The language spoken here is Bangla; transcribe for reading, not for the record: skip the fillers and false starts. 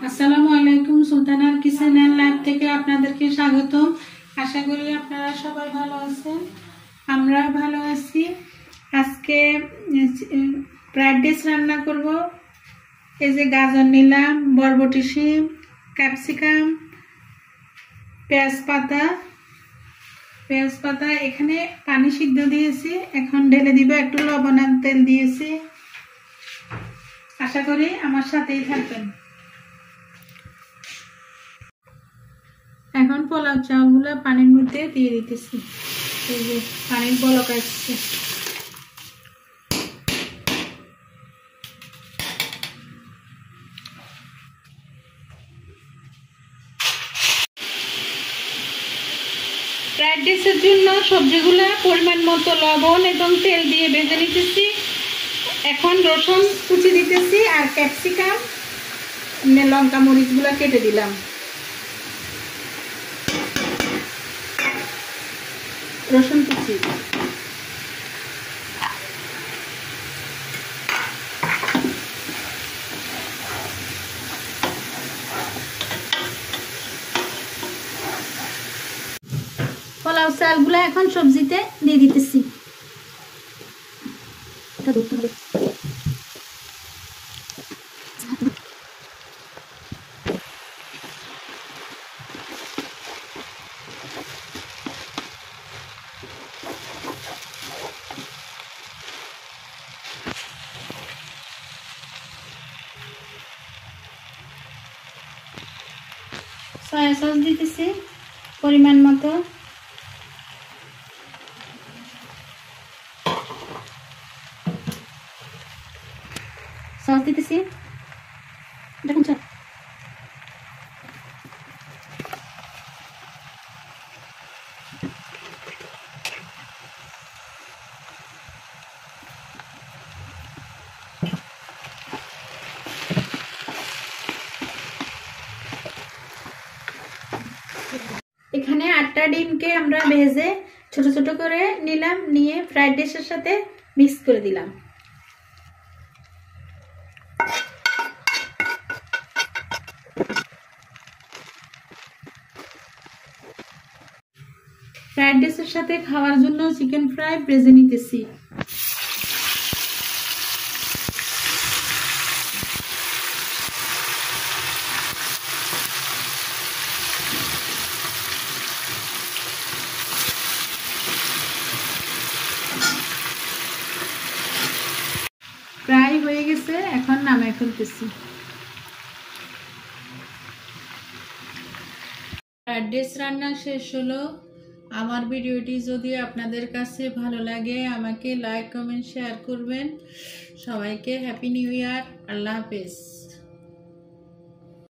আসসালামু আলাইকুম, সুলতানার কিচেন এন্ড লাইফ থেকে আপনাদেরকে স্বাগতম। আশা করি আপনারা সবাই ভালো আছেন, আমরা ভালো আছি। আজকে ফ্রাইড রাইস রান্না করব। এই যে গাজর নিলাম, বরবটি শিম, ক্যাপসিকাম, পেঁয়াজ পাতা, এখানে পানি সিদ্ধ দিয়েছি। এখন ঢেলে দিব, একটু লবণ আর তেল দিয়েছি। আশা করি আমার সাথেই থাকবেন। এখন পোলাও চাউলগুলো পানির মধ্যে দিয়ে দিতেছি। এই যে পানির বলক আসছে। ফ্রাইড রাইসের জন্য সবজিগুলো পরিমাণ মতো লবণ এবং তেল দিয়ে ভেজে নিতেছি। এখন রসুন কুচি দিতেছি আর ক্যাপসিকাম, লঙ্কা মরিচগুলো কেটে দিলাম। রসুন কুচি, পোলাও চালগুলো এখন সবজিতে দিয়ে দিতেছি। সয়া সস দিতেছি পরিমাণ মতো। সস দিতেছি, দেখুন স্যার। এখানে 8টা ডিমকে আমরা ভেজে ছোট ছোট করে নিলাম, নিয়ে ফ্রাইড রাইসের সাথে মিক্স করে দিলাম। ফ্রাইড রাইসের সাথে খাওয়ার জন্য চিকেন ফ্রাই ভেজে নিতেছি। প্রায় হয়ে গেছে, এখন নামাই ফেলতেছি। ফ্রাইড রাইস রান্না শেষ হলো। আমার ভিডিওটি যদি আপনাদের কাছে ভালো লাগে আমাকে লাইক কমেন্ট শেয়ার করবেন। সবাইকে হ্যাপি নিউ ইয়ার। আল্লাহ হাফেজ।